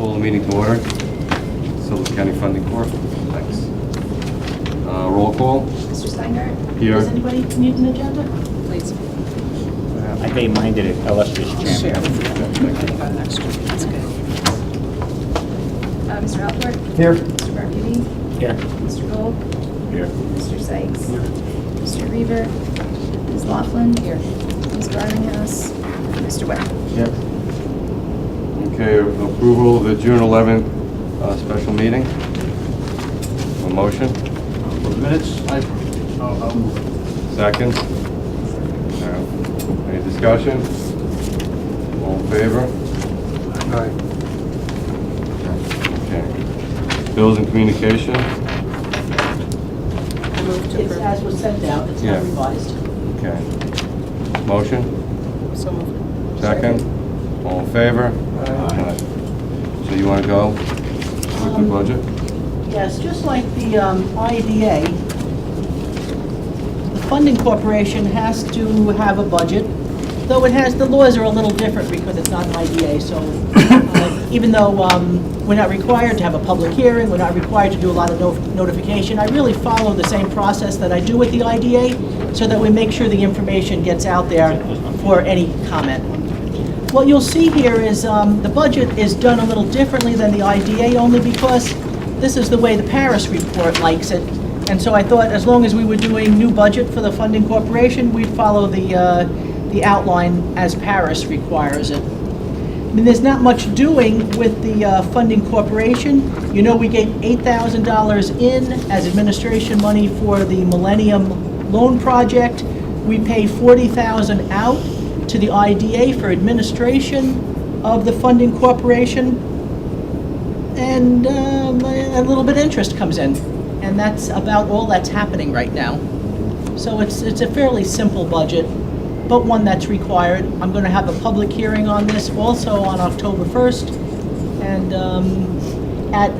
Call the meeting to order. Sullivan County Funding Corp. Thanks. Roll call. Mr. Steingart? Here. Does anybody need an agenda? Please. I gave mine to the illustrious chairman. That's good. Mr. Alpert? Here. Mr. Barkini? Here. Mr. Gold? Here. Mr. Sykes? Here. Mr. Reaver? Ms. Laughlin? Here. Ms. Garlinghouse? Mr. Webb? Yep. Okay, approval of the June 11th special meeting. A motion? For the minutes, I'll move it. Second? Any discussion? All in favor? Aye. Okay. Bills and communication? It's as was sent out, it's Yeah. not revised. Okay. Motion? So moved. Second? All in favor? Aye. So you want to go with the budget? Yes, just like the IDA, the funding corporation has to have a budget, though it has, the laws are a little different because it's not an IDA, so even though we're not required to have a public hearing, we're not required to do a lot of notification, I really follow the same process that I do with the IDA, so that we make sure the information gets out there for any comment. What you'll see here is the budget is done a little differently than the IDA, only because this is the way the Paris report likes it. And so I thought as long as we were doing new budget for the funding corporation, we'd follow the outline as Paris requires it. I mean, there's not much doing with the funding corporation. You know, we gave $8,000 in as administration money for the Millennium Loan Project. We pay $40,000 out to the IDA for administration of the funding corporation, and a little bit of interest comes in, and that's about all that's happening right now. So it's a fairly simple budget, but one that's required. I'm going to have a public hearing on this also on October 1st, and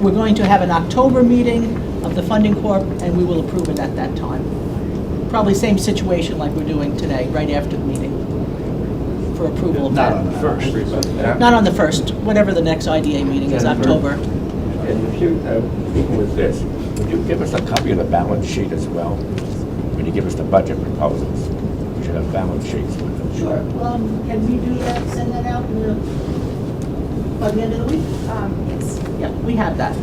we're going to have an October meeting of the funding corp, and we will approve it at that time. Probably same situation like we're doing today, right after the meeting, for approval of Not that. on the first. Not on the 1st, whatever the next IDA meeting is, October. And if you, even with this, would you give us a copy of the balance sheet as well? When you give us the budget proposals, we should have balance sheets with them. Sure. Can we do that, send that out by the end of the week? Yes. Yeah, we have that.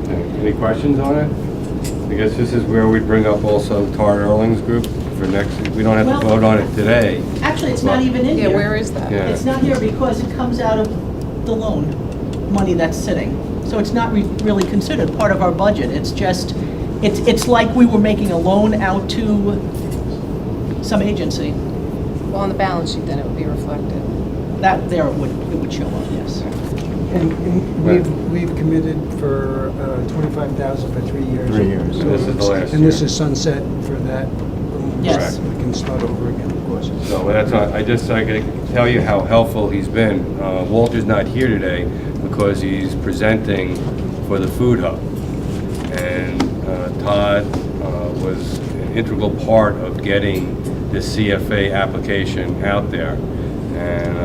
Okay. Any questions on it? I guess this is where we bring up also Tar Erling's group for next, we don't have to Well- vote on it today. Actually, it's not even in Yeah, here. where is that? Yeah. It's not here because it comes out of the loan money that's sitting. So it's not really considered part of our budget. It's just, it's like we were making a loan out to some agency. Well, on the balance sheet, then it would be reflected. That there it would show up, yes. And we've committed for 25,000 for 3 years. 3 years. And this is the last And this year. is sunset for that. Yes. We can start over again, of course. So that's not, I can tell you how helpful he's been. Walter's not here today because he's presenting for the Food Hub. And Todd was an integral part of getting the CFA application out there. And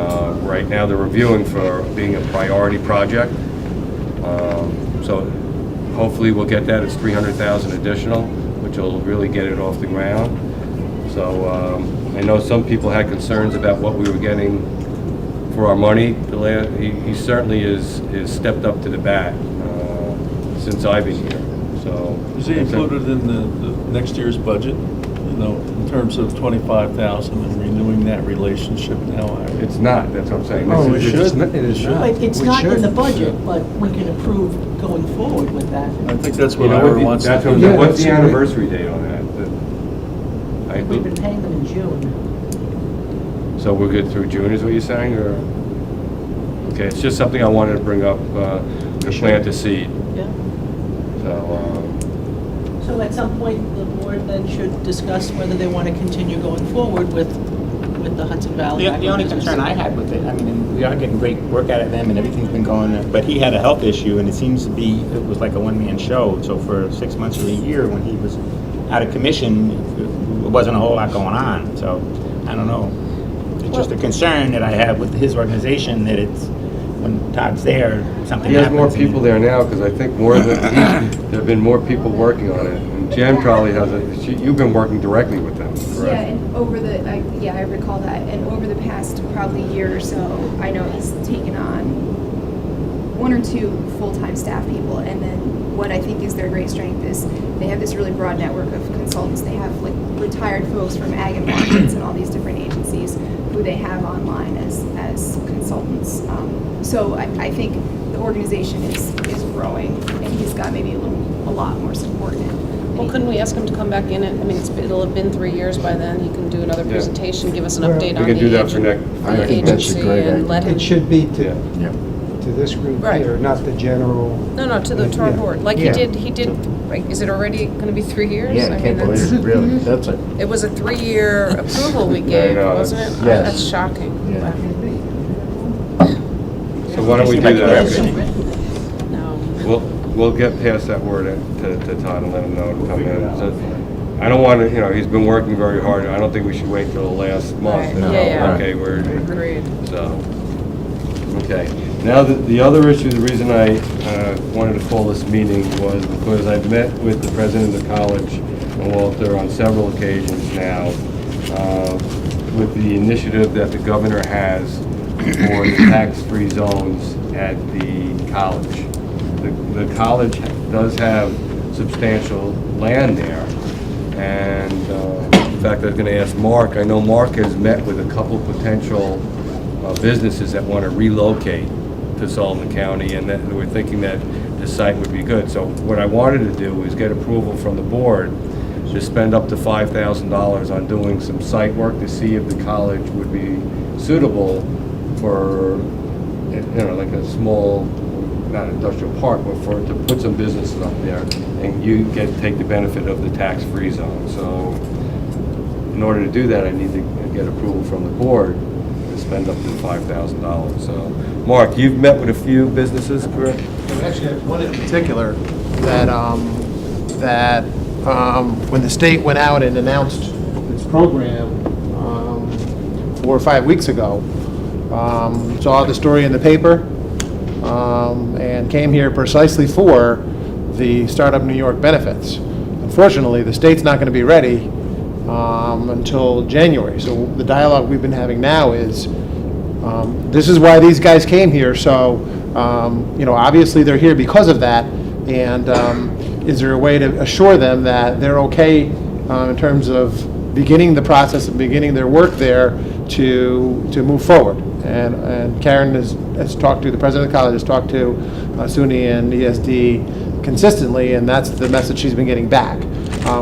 right now they're reviewing for being a priority project. So hopefully we'll get that. It's $300,000 additional, which will really get it off the ground. So I know some people had concerns about what we were getting for our money. He certainly is stepped up to the bat since I've been here. So Is he included in the next year's budget? You know, in terms of 25,000 and renewing that relationship now? It's not. That's what I'm saying. Oh, This it is- should. It is not. It's We not in should. the budget, but we can approve going forward with that. I think that's You what know, Ira wants to that's what- do. Yeah, what's the that's- anniversary date on that? We've been paying them in June. So we're good through June, is what you're saying, or? Okay, it's just something I wanted to bring up, to plant a seed. Yeah. So, So at some point, the board then should discuss whether they want to continue going forward with the Hudson Valley. The only concern I had with it, I mean, we are getting great work out of them and everything's been going, but he had a health issue and it seems to be, it was like a one-man show. So for 6 months or a year when he was out of commission, it wasn't a whole lot going on. So I don't know. just a concern that I have with his organization, that it's, when Todd's there, something He has happens. more and- people there now, because I think there have been more people working on it. And Jen probably has you've been working directly with them, Yeah, correct? and I recall that, and over the past probably year or so, I know he's taken on 1 or 2 full-time staff people, and then what I think is their great strength is they have this really broad network of consultants. They have like retired folks from ag and markets and all these different agencies who they have online as consultants. So I think the organization is growing, and he's got maybe a lot more support in it. Well, couldn't we ask him to come back in? It'll have been 3 years by then. He can do another Yeah. presentation, give us an Well, update We on can do the that for next. I the think that's a agency great and let him. It should be Yeah. to this group Right. here, not the general. No, to the Yeah. board. Like Yeah. he did, like, is it already going to be 3 years? Yeah, I can't believe it, really. That's a, It was a 3-year approval we gave, know, wasn't it? yes. That's shocking. Yeah. So why don't we do Like that? everything. No. We'll get past that word to Todd and let him know to come in. So, I don't want to, he's been working very hard. I don't think we should wait till the last month. Right. to know, Yeah. Okay, we're, Agreed. so, okay. Now, the other issue, the reason I wanted to call this meeting was because I've met with the president of the college and Walter on several occasions now with the initiative that the governor has for the tax-free zones at the college. The college does have substantial land there, and in fact, I was going to ask Mark. I know Mark has met with a couple potential businesses that want to relocate to Sullivan County, and that we're thinking that the site would be good. So what I wanted to do is get approval from the board to spend up to $5,000 on doing some site work to see if the college would be suitable for, like a small, not industrial park, but to put some businesses up there, and you take the benefit of the tax-free zone. So in order to do that, I need to get approval from the board to spend up to $5,000. So, Mark, you've met with a few businesses, correct? Actually, one in particular that, when the state went out and announced this program 4 or 5 weeks ago, saw the story in the paper, and came here precisely for the Startup New York benefits. Unfortunately, the state's not going to be ready until January. So the dialogue we've been having now is, this is why these guys came here. So, obviously they're here because of that. And is there a way to assure them that they're okay in terms of beginning the process and beginning their work there to move forward? And Karen has talked to, the president of the college has talked to SUNY and ESD consistently, and that's the message she's been getting back.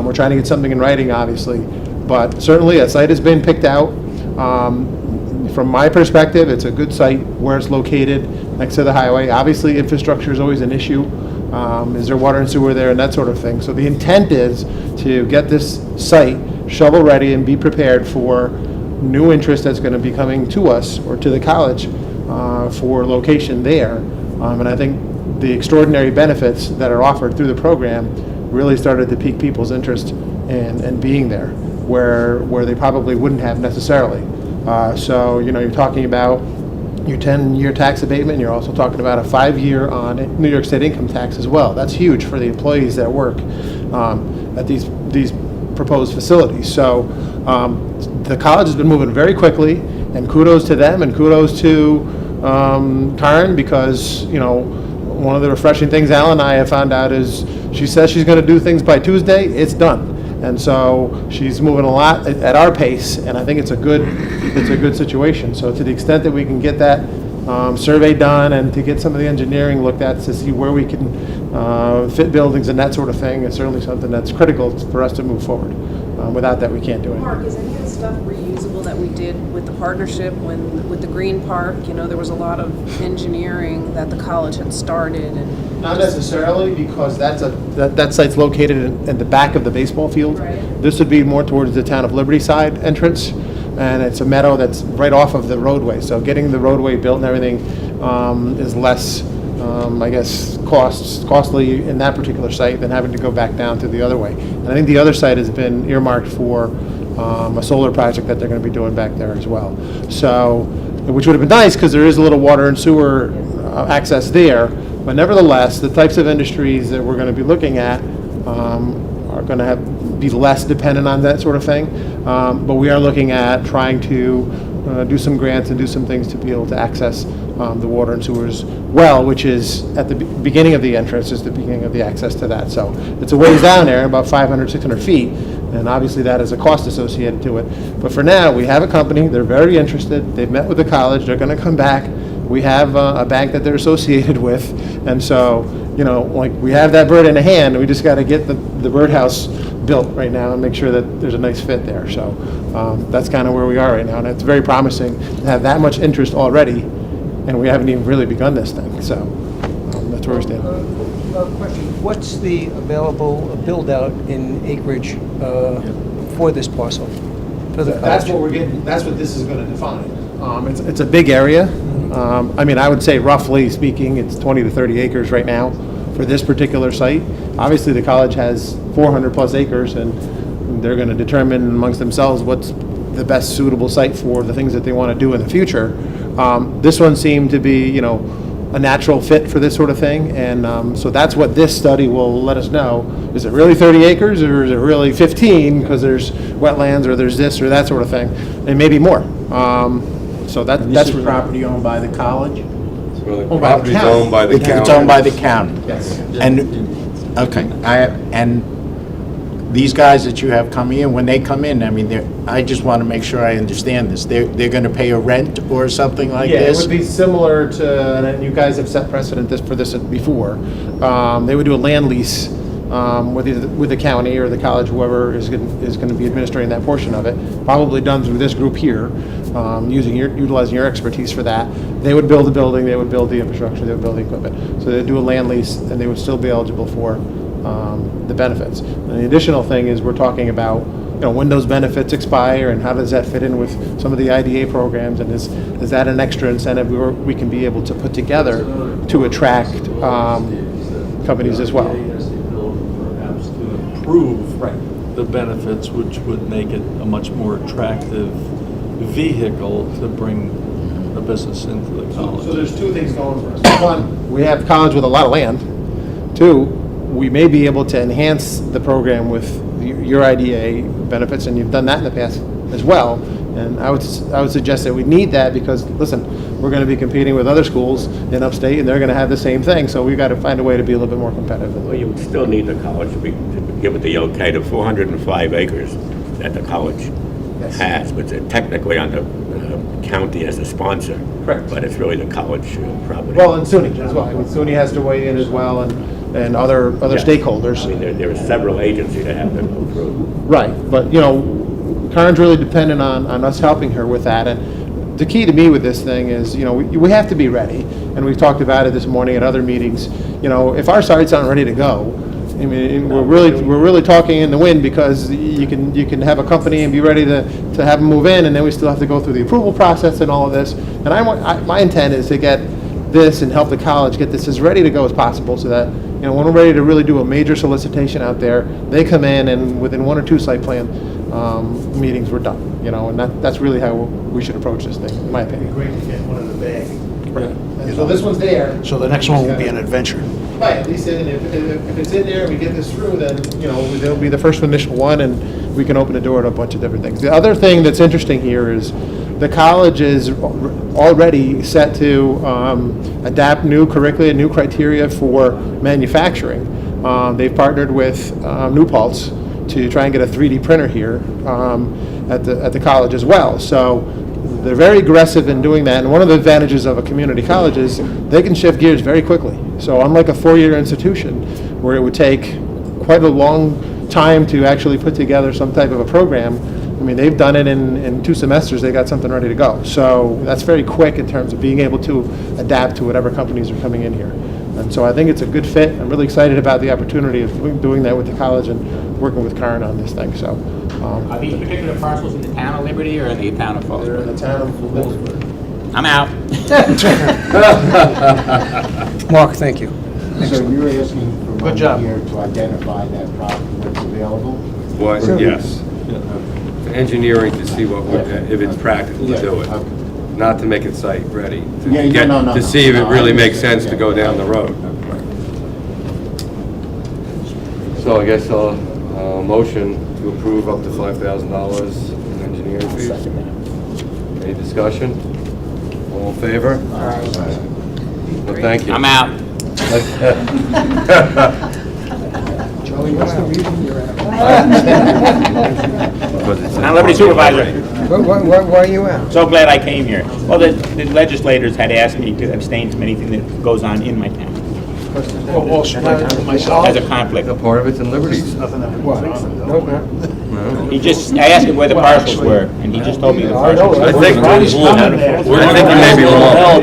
We're trying to get something in writing, obviously, but certainly a site has been picked out. From my perspective, it's a good site where it's located next to the highway. Obviously, infrastructure is always an issue. Is there water and sewer there and that sort of thing? So the intent is to get this site shovel-ready and be prepared for new interest that's going to be coming to us or to the college for location there. And I think the extraordinary benefits that are offered through the program really started to pique people's interest in being there, where they probably wouldn't have necessarily. So, you're talking about your 10-year tax abatement. You're also talking about a 5-year on New York State income tax as well. That's huge for the employees that work at these proposed facilities. So the college has been moving very quickly, and kudos to them, and kudos to Karen, because, one of the refreshing things Alan and I have found out is she says she's going to do things by Tuesday, it's done. And so she's moving a lot at our pace, and I think it's a good situation. So to the extent that we can get that survey done and to get some of the engineering looked at to see where we can fit buildings and that sort of thing is certainly something that's critical for us to move forward. Without that, we can't do it. Mark, is any of the stuff reusable that we did with the partnership with the Green Park? There was a lot of engineering that the college had started and. Not necessarily, because that site's located in the back of the baseball field. Right. This would be more towards the Town of Liberty side entrance, and it's a meadow that's right off of the roadway. So getting the roadway built and everything is less, I guess, costly in that particular site than having to go back down to the other way. And I think the other site has been earmarked for a solar project that they're going to be doing back there as well. So, which would have been nice because there is a little water and sewer access there, but nevertheless, the types of industries that we're going to be looking at are going to be less dependent on that sort of thing. But we are looking at trying to do some grants and do some things to be able to access the water and sewers well, which is at the beginning of the entrance, is the beginning of the access to that. So it's a ways down there, about 500, 600 feet, and obviously that is a cost associated to it. But for now, we have a company, they're very interested, they've met with the college, they're going to come back. We have a bank that they're associated with, and so, like, we have that bird in a hand, we just got to get the birdhouse built right now and make sure that there's a nice fit there. So that's kind of where we are right now, and it's very promising to have that much interest already, and we haven't even really begun this thing. So that's where we stand. Question, what's the available build-out in acreage for this parcel? For the That's what we're getting, that's what this is going to define. It's a big area. I mean, I would say roughly speaking, it's 20 to 30 acres right now for this particular site. Obviously, the college has 400 plus acres, and they're going to determine amongst themselves what's the best suitable site for the things that they want to do in the future. This one seemed to be, a natural fit for this sort of thing, and so that's what this study will let us know. Is it really 30 acres, or is it really 15 because there's wetlands, or there's this or that sort of thing, and maybe more. So This that's is really- property owned by the college? Well, the Owned by the property's county. owned by the county. It's owned by the county? Yes. And, okay, and these guys that you have coming in, when they come in, I mean, I just want to make sure I understand this. They're going to pay a rent or something like Yeah, it this? would be similar to, and you guys have set precedent for this before. They would do a land lease with the county or the college, whoever is going to be administering that portion of it, probably done through this group here, utilizing your expertise for that. They would build the building, they would build the infrastructure, they would build the equipment. So they'd do a land lease, and they would still be eligible for the benefits. And the additional thing is we're talking about, when those benefits expire and how does that fit in with some of the IDA programs, and is that an extra incentive we can be able to put together to attract companies as well. Perhaps to improve the benefits, which would make it a much more attractive vehicle to bring a business into the college. So there's two things going for us. One, we have college with a lot of land. Two, we may be able to enhance the program with your IDA benefits, and you've done that in the past as well. And I would suggest that we need that because, listen, we're going to be competing with other schools in upstate, and they're going to have the same thing. So we've got to find a way to be a little bit more competitive. Well, you would still need the college to give it the okay to 405 acres that the college has, but it's technically on the county as a sponsor. Correct. But it's really the college property. Well, and SUNY as well. I mean, SUNY has to weigh in as well, and other Yeah. stakeholders. I mean, there are several agencies that have to go through. Right, but, Karen's really dependent on us helping her with that, and the key to me with this thing is, we have to be ready, and we've talked about it this morning at other meetings. If our sites aren't ready to go, I mean, we're really talking in the wind, because you can have a company and be ready to have them move in, and then we still have to go through the approval process and all of this. And my intent is to get this and help the college get this as ready to go as possible, so that, when we're ready to really do a major solicitation out there, they come in, and within 1 or 2 site plan meetings, we're done, and that's really how we should approach this thing, in my opinion. Great to get one in the bag. Right. And so this one's there. So the next one will be an adventure. Right, at least if it's in there and we get this through, then, there'll be the first initial one, and we can open the door to a bunch of different things. The other thing that's interesting here is the college is already set to adapt new curricula, new criteria for manufacturing. They've partnered with New Paltz to try and get a 3D printer here at the college as well. So they're very aggressive in doing that, and one of the advantages of a community college is they can shift gears very quickly. So unlike a 4-year institution where it would take quite a long time to actually put together some type of a program, I mean, they've done it in 2 semesters, they got something ready to go. So that's very quick in terms of being able to adapt to whatever companies are coming in here. And so I think it's a good fit. I'm really excited about the opportunity of doing that with the college and working with Karen on this thing, so. Are these particular parcels in the town of Liberty or in the town of They're in Fallsburg? the town of Phillipsburg. I'm out. Mark, thank you. So you're asking for Good money job. here to identify that property that's available? What, Sure. yes. engineering to see what, if it's practical to do it. Not to make it site ready, Yeah, no, to see if it no, I really makes understand. sense to go down the road. So I guess motion to approve up to $5,000 in engineering fees. Any discussion? All in favor? Well, thank you. I'm out. Charlie, what's the reason you're out? Because it's I'm Liberty Supervisor. Why are you out? So glad I came here. Well, the legislators had asked me to abstain from anything that goes on in my town as a conflict. A part of it's in Liberties. What? No. He just, I asked him where the parcels were, and he just told me the parcels. I think you may be wrong.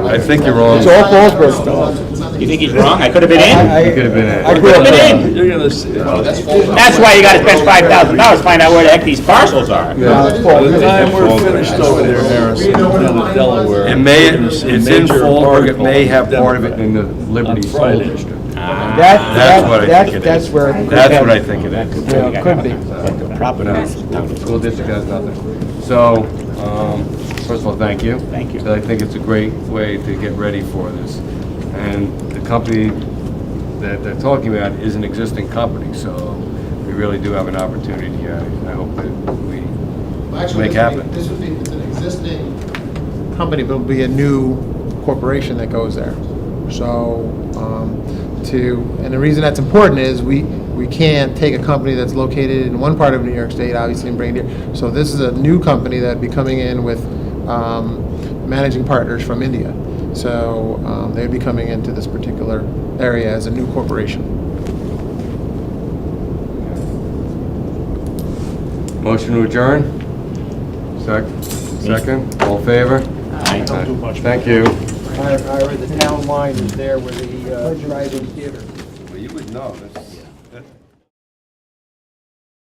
I think you're wrong. It's all Fallsburg. You think he's wrong? I could have been in? You could have been in. I grew up there. You're gonna see. That's why you gotta spend $5,000 to find out where the heck these parcels are. By the time we're finished over there, Harrison, down in Delaware. It may, you're gonna see it's in major Fallsburg, it may have article part of it in the on Liberty School Friday. District. That's what I think it is. That's where it could That's be. what I think it is. Yeah, it could be. No, school district has nothing. So, first of all, thank you. Thank you. So I think it's a great way to get ready for this. And the company that they're talking about is an existing company, so we really do have an opportunity here. I hope that we make happen. This would be, it's an existing company, but it'll be a new corporation that goes there. So, and the reason that's important is we can't take a company that's located in one part of New York State, obviously, and bring it here. So this is a new company that'd be coming in with managing partners from India. So they'd be coming into this particular area as a new corporation. Motion to adjourn? Second? All in favor? Aye. Thank you. I read the town line is there where the drive-in theater. Well, you would know.